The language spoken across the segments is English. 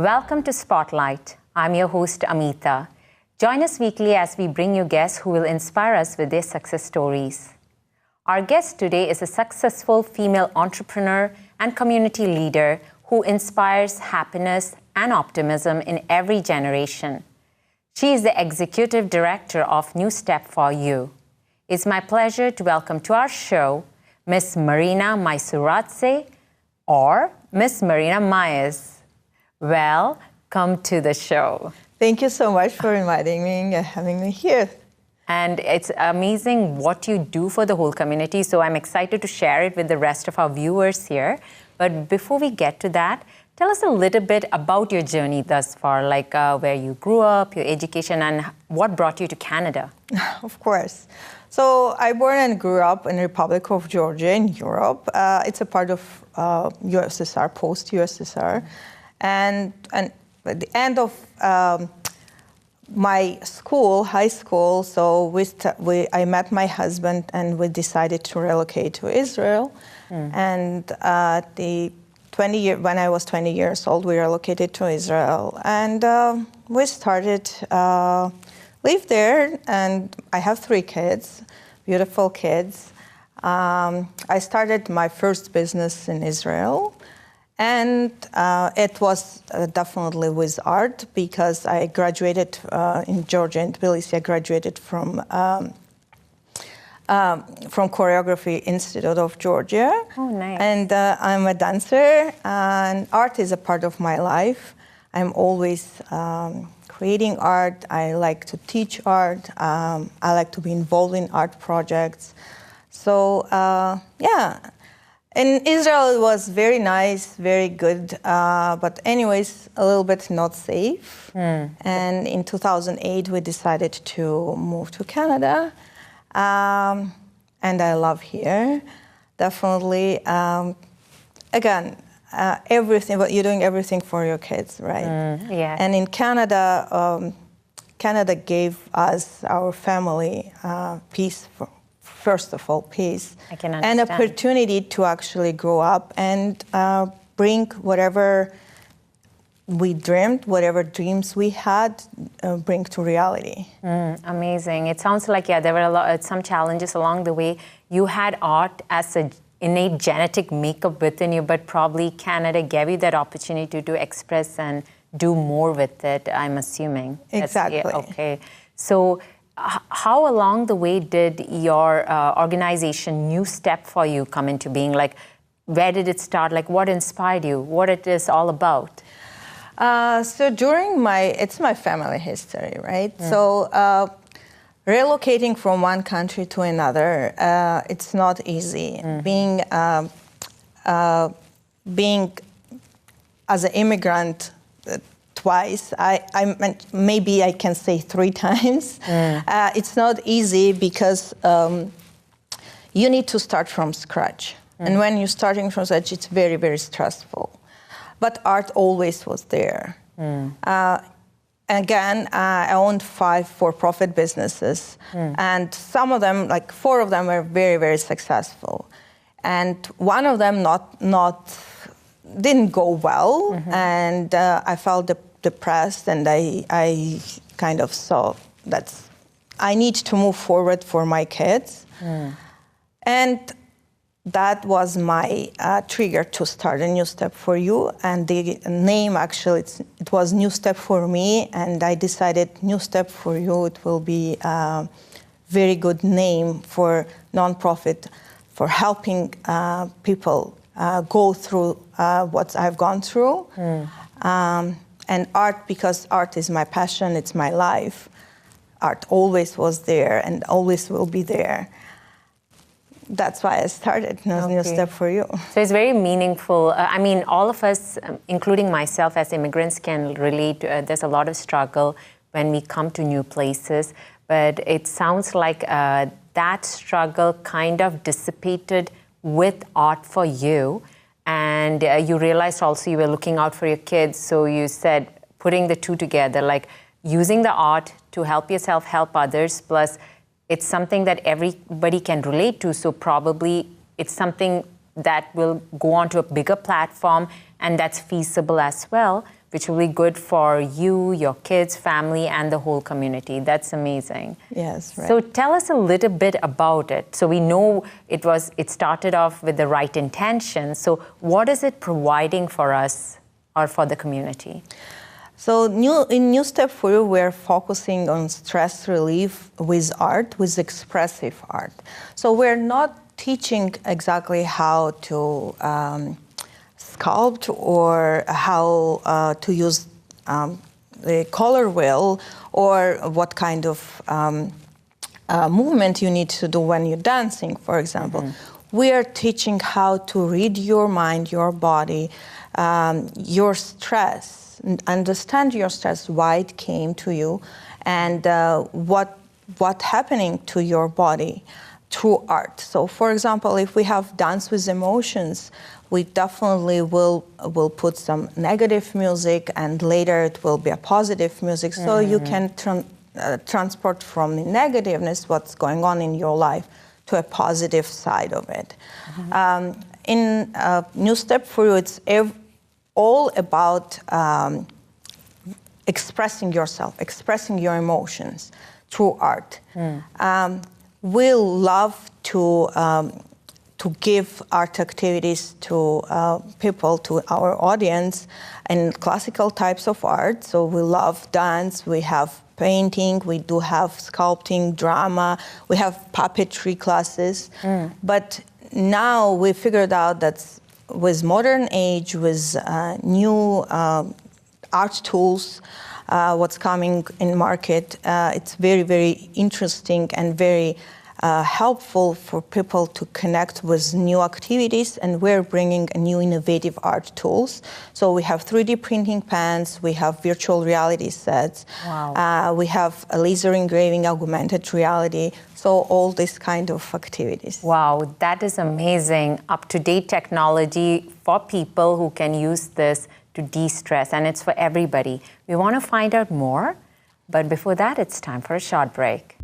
Welcome to Spotlight. I'm your host, Amitha. Join us weekly as we bring you guests who will inspire us with their success stories. Our guest today is a successful female entrepreneur and community leader who inspires happiness and optimism in every generation. She is the executive director of New Step for You. It's my pleasure to welcome to our show Miss Marina Mais, or Miss Marina Mais. Welcome to the show. Thank you so much for inviting me and having me here. And it's amazing what you do for the whole community, so I'm excited to share it with the rest of our viewers here. But before we get to that, tell us a little bit about your journey thus far, like where you grew up, your education, and what brought you to Canada. Of course. So I born and grew up in the Republic of Georgia in Europe. It's a part of USSR, post-USSR. And at the end of my school, high school, so I met my husband and we decided to relocate to Israel. And when I was 20 years old, we relocated to Israel. And we started live there, and I have 3 kids, beautiful kids. I started my first business in Israel, and it was definitely with art because I graduated in Georgia, in Tbilisi. I graduated from Choreography Institute of Georgia. Oh, nice. And I'm a dancer, and art is a part of my life. I'm always creating art. I like to teach art. I like to be involved in art projects. So, in Israel it was very nice, very good, but anyways, a little bit not safe. And in 2008, we decided to move to Canada. And I love here, definitely. Again, everything, but you're doing everything for your kids, right? Yeah. And in Canada, Canada gave us, our family, peace, first of all, peace. I can and understand. opportunity to actually grow up and bring whatever we dreamed, whatever dreams we had, bring to reality. Amazing. It sounds like, there were some challenges along the way. You had art as an innate genetic makeup within you, but probably Canada gave you that opportunity to express and do more with it, I'm assuming. Exactly. Okay. So how along the way did your organization, New Step for You, come into being? Like, where did it start? Like, what inspired you? What it is all about? So during it's my family history, right? So relocating from one country to another, it's not easy. Being as an immigrant twice, maybe I can say 3 times. It's not easy because you need to start from scratch. And when you're starting from scratch, it's very, very stressful. But art always was there. Again, I owned 5 for-profit businesses, and some of them, like 4 of them, were very, very successful, and one of them didn't go well, and I felt depressed, and I kind of saw that I need to move forward for my kids, and that was my trigger to start a New Step for You. And the name, actually, it was New Step for Me. And I decided New Step for You, it will be a very good name for nonprofit, for helping people go through what I've gone through. And art, because art is my passion, it's my life. Art always was there and always will be there. That's why I started New Step for You. So it's very meaningful. I mean, all of us, including myself as immigrants, can relate. There's a lot of struggle when we come to new places. But it sounds like that struggle kind of dissipated with art for you. And you realized also you were looking out for your kids. So you said putting the two together, like using the art to help yourself, help others, plus it's something that everybody can relate to, so probably it's something that will go on to a bigger platform and that's feasible as well. which will be good for you, your kids, family, and the whole community. That's amazing. Yes, right. So tell us a little bit about it. So we know it started off with the right intention. So what is it providing for us or for the community? So in New Step for You, we're focusing on stress relief with art, with expressive art. So we're not teaching exactly how to sculpt or how to use the color wheel or what kind of movement you need to do when you're dancing, for example. Mm-hmm. We are teaching how to read your mind, your body, your stress, understand your stress, why it came to you, and what happening to your body through art. So, for example, if we have dance with emotions, we definitely will put some negative music, and later it will be a positive music, so you can transport from the negativeness, what's going on in your life, to a positive side of it. Mm-hmm. In New Step for You, it's all about expressing yourself, expressing your emotions through art. We love to give art activities to people, to our audience, and classical types of art. So we love dance, we have painting, we do have sculpting, drama, we have puppetry classes. But now we figured out that with modern age, with new art tools, what's coming in market, it's very, very interesting and very helpful for people to connect with new activities, and we're bringing new innovative art tools. So we have 3D printing pens, we have virtual reality sets, we have a laser engraving, augmented reality, so all these kind of activities. Wow, that is amazing. Up-to-date technology for people who can use this to de-stress, and it's for everybody. We want to find out more, but before that, it's time for a short break.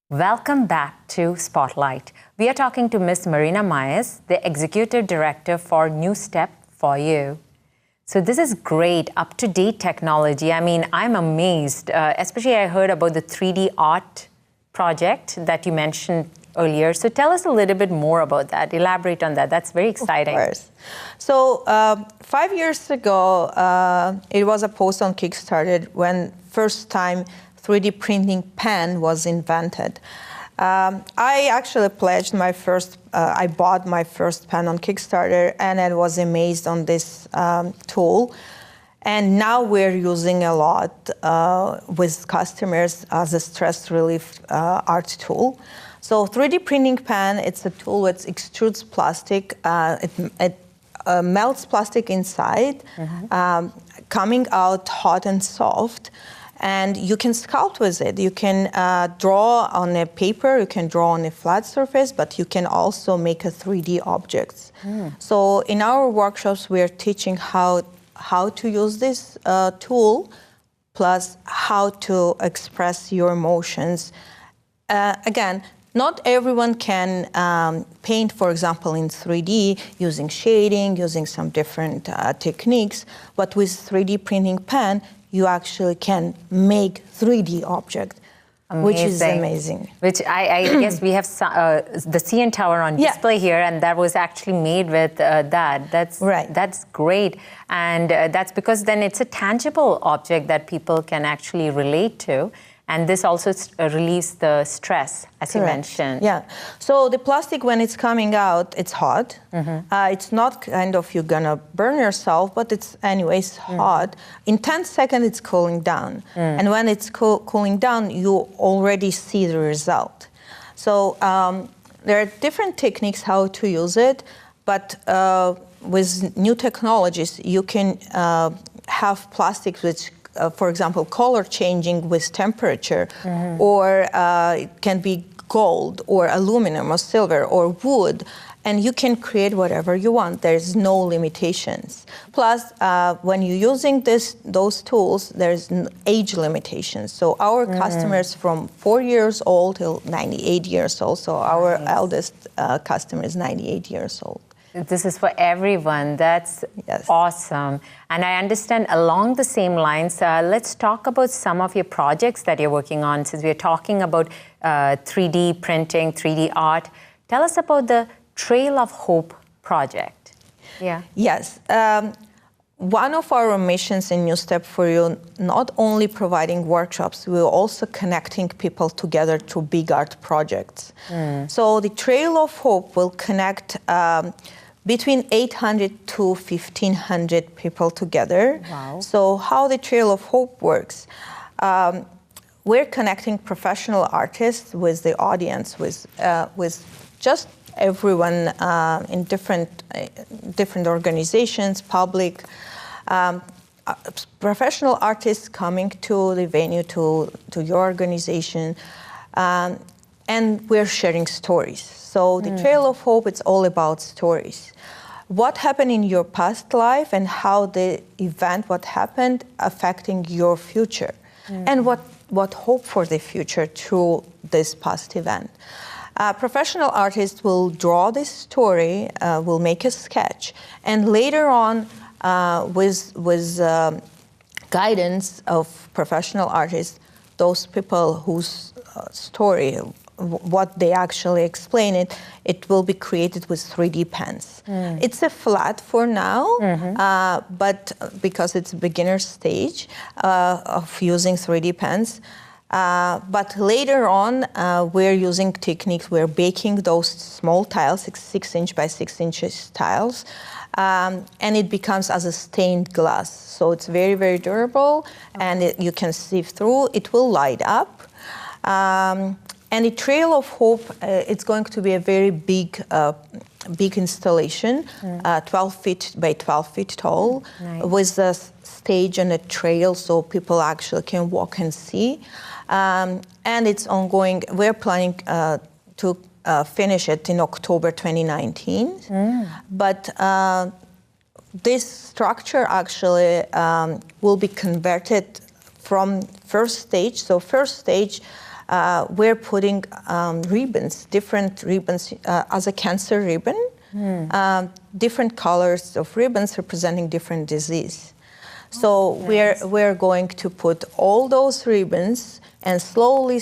Welcome back to Spotlight. We are talking to Ms. Marina Mais, the Executive Director for New Step for You. So this is great, up-to-date technology. I mean, I'm amazed. Especially I heard about the 3D art project that you mentioned earlier. So tell us a little bit more about that. Elaborate on that. That's very exciting. Of course. So 5 years ago, it was a post on Kickstarter when first time 3D printing pen was invented. I actually pledged my first, I bought my first pen on Kickstarter, and I was amazed on this tool. And now we're using a lot with customers as a stress relief art tool. So 3D printing pen, it's a tool that extrudes plastic. It melts plastic inside, coming out hot and soft. And you can sculpt with it. You can draw on a paper, you can draw on a flat surface, but you can also make a 3D objects. So in our workshops, we are teaching how to use this tool, plus how to express your emotions. Again, not everyone can paint, for example, in 3D using shading, using some different techniques, but with 3D printing pen, you actually can make 3D object, which is amazing. Which I guess we have the CN Tower on display here, and that was actually made with that. That's right. That's great, and that's because then it's a tangible object that people can actually relate to. And this also relieves the stress, as you mentioned. Yeah. So the plastic, when it's coming out, it's hot. It's not kind of you're gonna burn yourself, but it's anyways hot. In 10 seconds, it's cooling down. And when it's cooling down, you already see the result. So there are different techniques how to use it, but with new technologies, you can have plastics which for example, color changing with temperature, or it can be gold or aluminum or silver or wood, and you can create whatever you want. There's no limitations. Plus, when you're using those tools, there's age limitations. So our customers from 4 years old till 98 years old. So our eldest customer is 98 years old. This is for everyone. That's awesome. And I understand along the same lines, let's talk about some of your projects that you're working on. Since we're talking about 3D printing, 3D art, tell us about the Trail of Hope project. Yeah. Yes. One of our missions in New Step for You, not only providing workshops, we're also connecting people together through big art projects. So the Trail of Hope will connect between 800 to 1,500 people together. Wow. So how the Trail of Hope works, we're connecting professional artists with the audience, with just everyone in different organizations, public, professional artists coming to the venue, to your organization, and we're sharing stories. So the Trail of Hope, it's all about stories. What happened in your past life and how the event, what happened, affecting your future, and what hope for the future through this past event. Professional artists will draw this story, will make a sketch, and later on, with guidance of professional artists, those people whose story, what they actually explain it will be created with 3D pens. It's a flat for now, but because it's a beginner stage of using 3D pens. But later on, we're using techniques, we're baking those small tiles, 6 inch by 6 inches tiles, and it becomes as a stained glass. So it's very, very durable, and you can sieve through, it will light up. And the Trail of Hope, it's going to be a very big installation, 12 feet by 12 feet tall, with a stage and a trail so people actually can walk and see. And it's ongoing. We're planning to finish it in October 2019. But this structure actually will be converted from first stage. So first stage, we're putting ribbons, different ribbons as a cancer ribbon, different colors of ribbons representing different disease. So we're going to put all those ribbons, and slowly,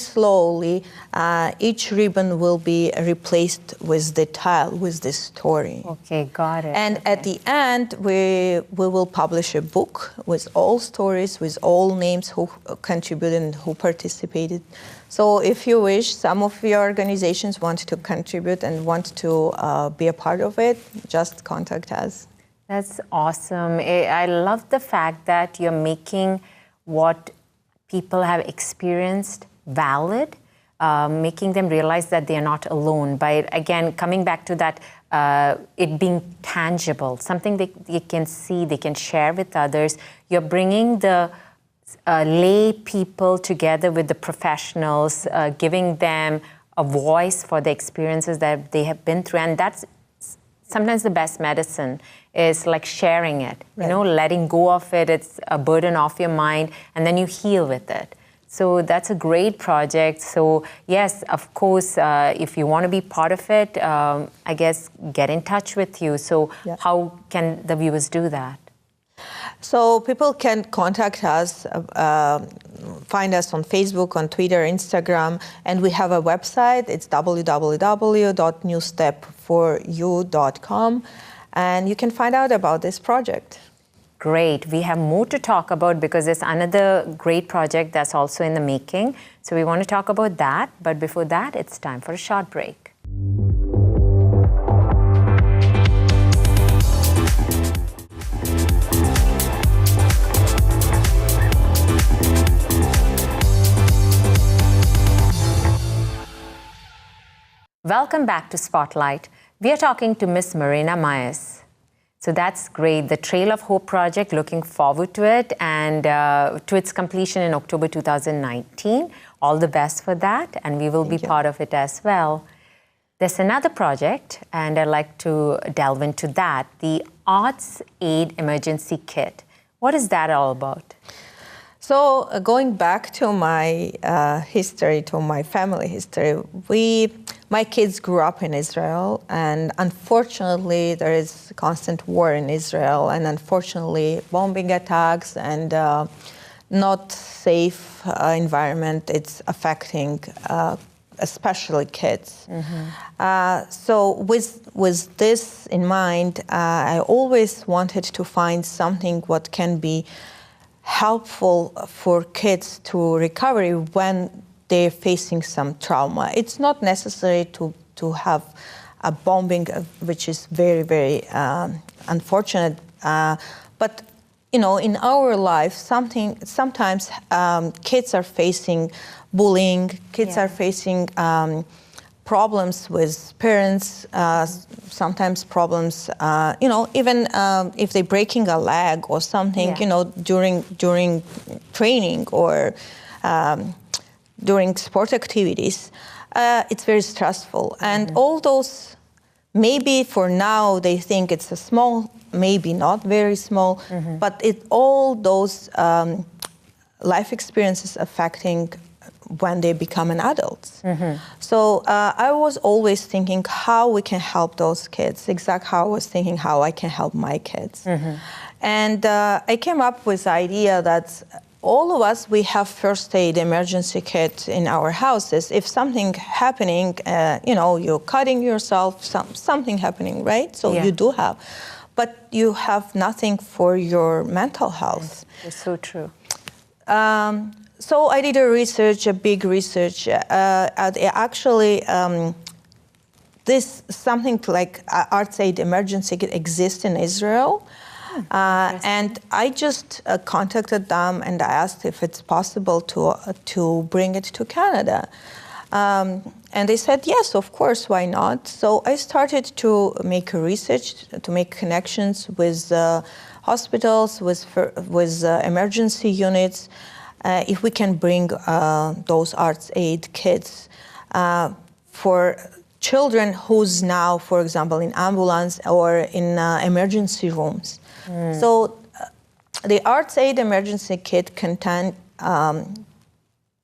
each ribbon will be replaced with the tile, with the story. Okay, got it. And at the end, we will publish a book with all stories, with all names who contributed and who participated. So if you wish, some of your organizations want to contribute and want to be a part of it, just contact us. That's awesome. I love the fact that you're making what people have experienced valid, making them realize that they are not alone. By, again, coming back to that, it being tangible, something they can see, they can share with others. You're bringing the lay people together with the professionals, giving them a voice for the experiences that they have been through. And that's sometimes the best medicine, is like sharing it, you know, letting go of it. It's a burden off your mind, and then you heal with it. So that's a great project. So yes, of course, if you want to be part of it, I guess get in touch with you. So how can the viewers do that? So people can contact us, find us on Facebook, on Twitter, Instagram, and we have a website. It's www.newstepforyou.com, and you can find out about this project. Great. We have more to talk about because there's another great project that's also in the making. So we want to talk about that. But before that, it's time for a short break. Welcome back to Spotlight. We are talking to Miss Marina Mais. So that's great. The Trail of Hope project, looking forward to it and to its completion in October 2019. All the best for that, and we will be part of it as well. There's another project, and I'd like to delve into that, the Arts Aid Emergency Kit. What is that all about? So going back to my history, to my family history, my kids grew up in Israel, and unfortunately there is constant war in Israel, and unfortunately bombing attacks and not safe environment, it's affecting especially kids. So with this in mind, I always wanted to find something what can be helpful for kids to recovery when they're facing some trauma. It's not necessary to have a bombing, which is very, very unfortunate. But in our life, sometimes kids are facing bullying. Kids are facing problems with parents. Sometimes problems, even if they're breaking a leg or something, during training or during sport activities, it's very stressful. And all those, maybe for now they think it's a small, maybe not very small, but all those life experiences affecting when they become an adult. So I was always thinking how we can help those kids, exactly how I was thinking how I can help my kids. And I came up with the idea that all of us, we have first aid emergency kit in our houses. If something happening, you're cutting yourself, something happening, right? So you do have, but you have nothing for your mental health. It's so true. So I did a big research. Actually, this something like Arts Aid Emergency Kit exists in Israel. And I just contacted them and I asked if it's possible to bring it to Canada. And they said, yes, of course, why not? So I started to make a research, to make connections with hospitals, with emergency units, if we can bring those Arts Aid kits for children who's now, for example, in ambulance or in emergency rooms. So the Arts Aid Emergency Kit contains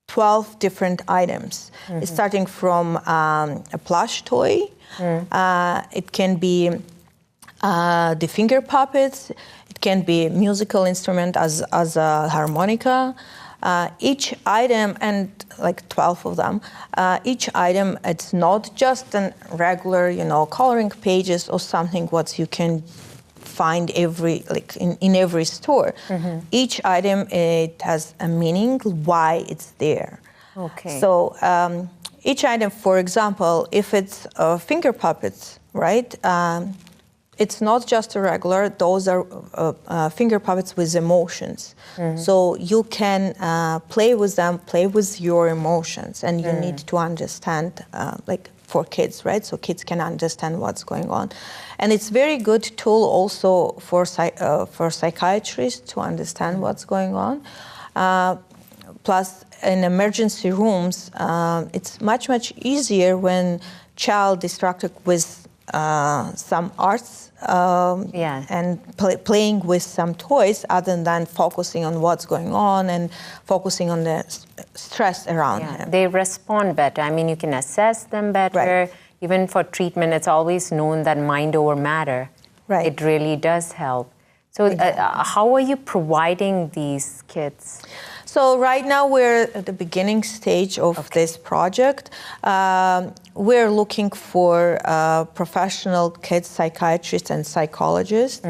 12 different items, starting from a plush toy. It can be the finger puppets. It can be musical instrument as a harmonica. Each item, and like 12 of them, each item, it's not just a regular, coloring pages or something what you can find in every store. Each item, it has a meaning, why it's there. Okay. So each item, for example, if it's finger puppets, right? It's not just a regular, those are finger puppets with emotions. So you can play with them, play with your emotions, and you need to understand, for kids, right? So kids can understand what's going on. And it's very good tool also for psychiatrists to understand what's going on. Plus, in emergency rooms, it's much, much easier when child distracted with some arts and playing with some toys other than focusing on what's going on and focusing on the stress around him. They respond better. I mean, you can assess them better. Right. Even for treatment, it's always known that mind over matter. Right. It really does help. So how are you providing these kits? So right now we're at the beginning stage of this project. We're looking for professional kids psychiatrists and psychologists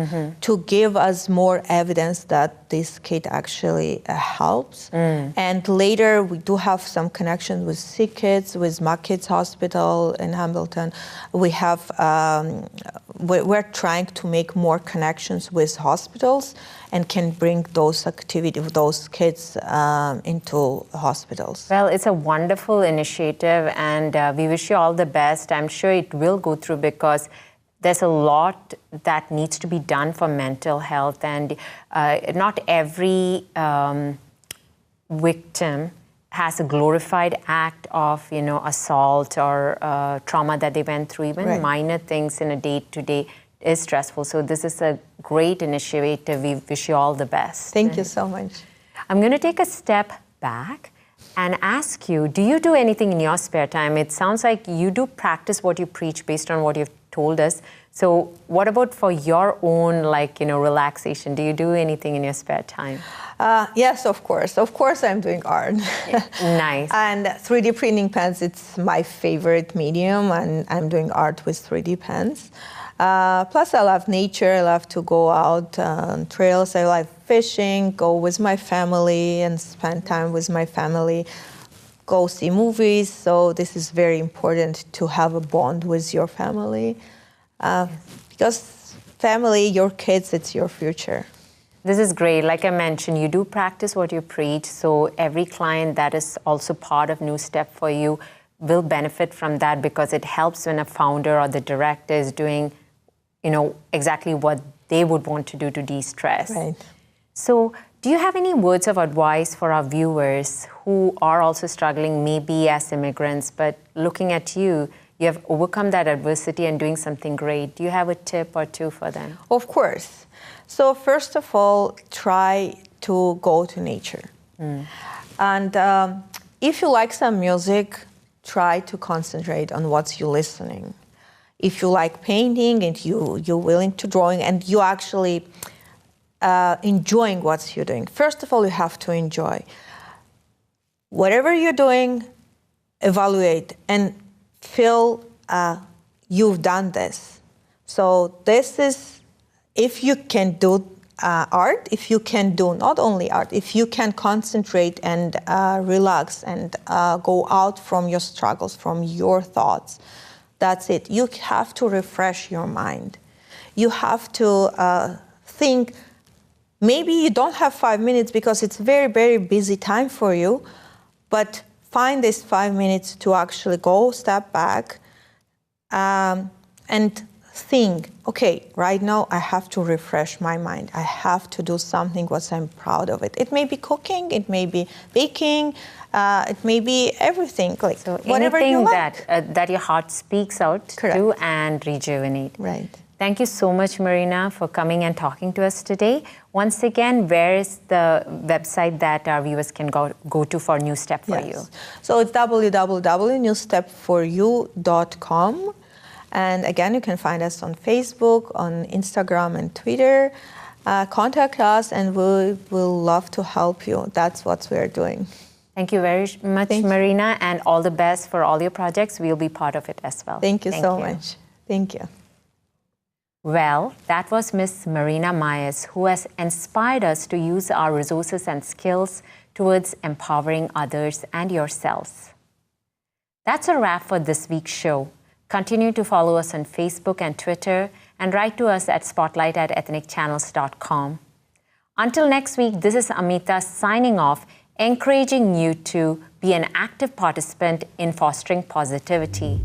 to give us more evidence that this kit actually helps. And later we do have some connections with Sick Kids, with Mac Kids Hospital in Hamilton. We have, we're trying to make more connections with hospitals and can bring those activities, those kids into hospitals. Well, it's a wonderful initiative, and we wish you all the best. I'm sure it will go through because there's a lot that needs to be done for mental health, and not every victim has a glorified act of, assault or trauma that they went through, even minor things in a day-to-day is stressful. So this is a great initiative. We wish you all the best. Thank you so much. I'm going to take a step back and ask you, do you do anything in your spare time? It sounds like you do practice what you preach based on what you've told us. So what about for your own, relaxation? Do you do anything in your spare time? Yes, of course. Of course, I'm doing art. Nice. And 3D printing pens, it's my favorite medium, and I'm doing art with 3D pens. Plus, I love nature. I love to go out on trails. I like fishing, go with my family and spend time with my family, go see movies. So this is very important to have a bond with your family. Because family, your kids, it's your future. This is great. Like I mentioned, you do practice what you preach. So every client that is also part of New Step for you will benefit from that, because it helps when a founder or the director is doing, exactly what they would want to do to de-stress. Right. So do you have any words of advice for our viewers who are also struggling, maybe as immigrants, but looking at you, you have overcome that adversity and doing something great. Do you have a tip or two for them? Of course. So first of all, try to go to nature. And if you like some music, try to concentrate on what you're listening. If you like painting and you're willing to drawing and you actually enjoying what you're doing, first of all, you have to enjoy. Whatever you're doing, evaluate and feel you've done this. So this is, if you can do art, if you can do not only art, if you can concentrate and relax and go out from your struggles, from your thoughts, that's it. You have to refresh your mind. You have to think, maybe you don't have 5 minutes because it's very, very busy time for you, but find this 5 minutes to actually go step back and think, okay, right now I have to refresh my mind. I have to do something what I'm proud of it. It may be cooking, it may be baking, it may be everything, like so whatever you like. that your heart speaks out to and rejuvenate. Right. Thank you so much, Marina, for coming and talking to us today. Once again, where is the website that our viewers can go to for New Step for You? So it's www.newstepforyou.com. And again, you can find us on Facebook, on Instagram and Twitter. Contact us and we will love to help you. That's what we are doing. Thank you very much, Marina, and all the best for all your projects. We'll be part of it as well. Thank you so much. Thank you. Well, that was Miss Marina Mais, who has inspired us to use our resources and skills towards empowering others and yourselves. That's a wrap for this week's show. Continue to follow us on Facebook and Twitter, and write to us at spotlight@ethnicchannels.com. Until next week, this is Amitha signing off, encouraging you to be an active participant in fostering positivity.